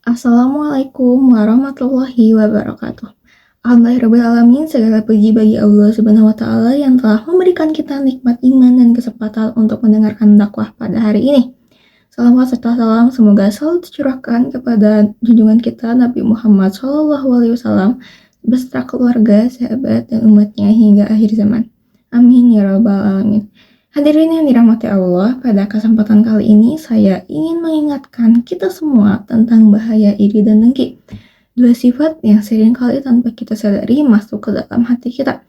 Assalamualaikum warahmatullahi wabarakatuh. Alhamdulillahirrahmanirrahim, segala puji bagi Allah Subhanahu wa Ta'ala yang telah memberikan kita nikmat iman dan kesempatan untuk mendengarkan dakwah pada hari ini. Salawat serta salam semoga selalu tercurahkan kepada junjungan kita Nabi Muhammad SAW beserta keluarga, sahabat, dan umatnya hingga akhir zaman. Amin ya rabbal alamin. Hadirin yang dirahmati Allah, pada kesempatan kali ini saya ingin mengingatkan kita semua tentang bahaya iri dan dengki. Dua sifat yang seringkali tanpa kita sadari masuk ke dalam hati kita.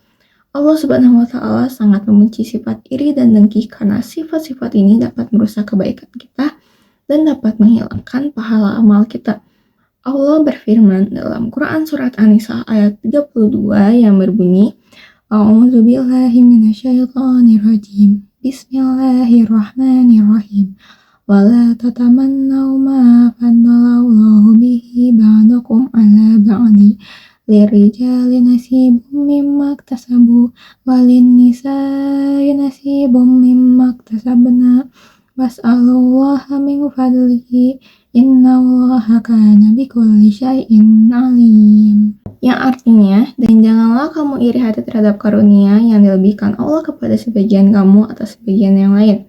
Allah Subhanahu wa Ta'ala sangat membenci sifat iri dan dengki karena sifat-sifat ini dapat merusak kebaikan kita dan dapat menghilangkan pahala amal kita. Allah berfirman dalam Quran surat An-Nisa ayat 32 yang berbunyi, A'udzu billahi minasyaitonir rajim. Bismillahirrahmanirrahim. Wala tatamannaw ma faddalallahu bihi ba'dakum ala ba'di. Lirijali nasibum mimma iktasabu walin nisa'i nasibum mimma iktasabna. Was'alullaha min fadlihi innallaha kana bikulli syai'in alim. Yang artinya, dan janganlah kamu iri hati terhadap karunia yang dilebihkan Allah kepada sebagian kamu atas sebagian yang lain.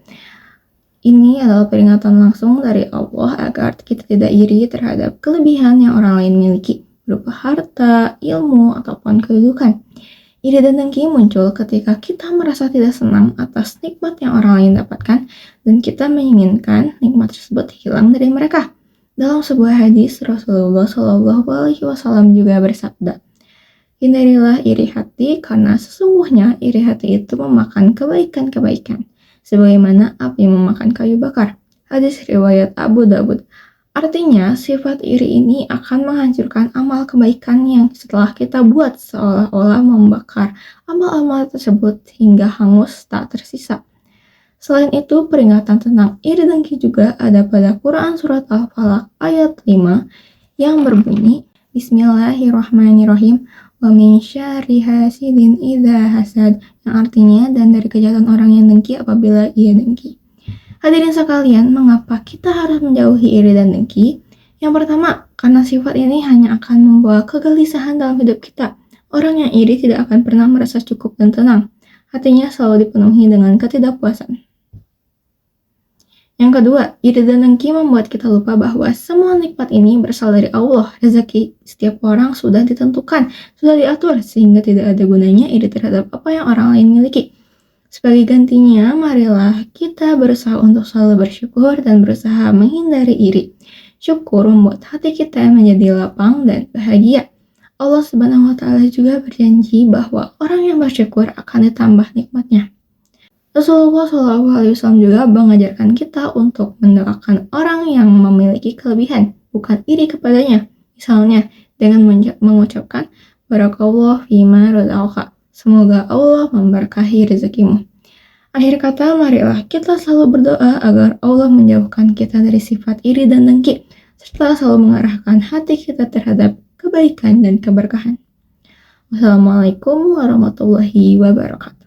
Ini adalah peringatan langsung dari Allah agar kita tidak iri terhadap kelebihan yang orang lain miliki, berupa harta, ilmu, ataupun kedudukan. Iri dan dengki muncul ketika kita merasa tidak senang atas nikmat yang orang lain dapatkan, dan kita menginginkan nikmat tersebut hilang dari mereka. Dalam sebuah hadis, Rasulullah SAW juga bersabda, hindarilah iri hati karena sesungguhnya iri hati itu memakan kebaikan-kebaikan, sebagaimana api memakan kayu bakar. Hadis riwayat Abu Dawud. Artinya, sifat iri ini akan menghancurkan amal kebaikan yang setelah kita buat seolah-olah membakar amal-amal tersebut hingga hangus tak tersisa. Selain itu, peringatan tentang iri dengki juga ada pada Quran Surat Al-Falaq ayat 5 yang berbunyi, Bismillahirrahmanirrahim, wa min syarri hasidin idza hasad, yang artinya, dan dari kejahatan orang yang dengki apabila ia dengki. Hadirin sekalian, mengapa kita harus menjauhi iri dan dengki? Yang pertama, karena sifat ini hanya akan membawa kegelisahan dalam hidup kita. Orang yang iri tidak akan pernah merasa cukup dan tenang. Hatinya selalu dipenuhi dengan ketidakpuasan. Yang kedua, iri dan dengki membuat kita lupa bahwa semua nikmat ini berasal dari Allah. Rezeki setiap orang sudah ditentukan, sudah diatur, sehingga tidak ada gunanya iri terhadap apa yang orang lain miliki. Sebagai gantinya, marilah kita berusaha untuk selalu bersyukur dan berusaha menghindari iri. Syukur membuat hati kita menjadi lapang dan bahagia. Allah Subhanahu wa Ta'ala juga berjanji bahwa orang yang bersyukur akan ditambah nikmatnya. Rasulullah SAW juga mengajarkan kita untuk mendoakan orang yang memiliki kelebihan, bukan iri kepadanya. Misalnya, dengan mengucapkan, Barakallah fima razaqaka. Semoga Allah memberkahi rezekimu. Akhir kata, marilah kita selalu berdoa agar Allah menjauhkan kita dari sifat iri dan dengki, serta selalu mengarahkan hati kita terhadap kebaikan dan keberkahan. Wassalamualaikum warahmatullahi wabarakatuh.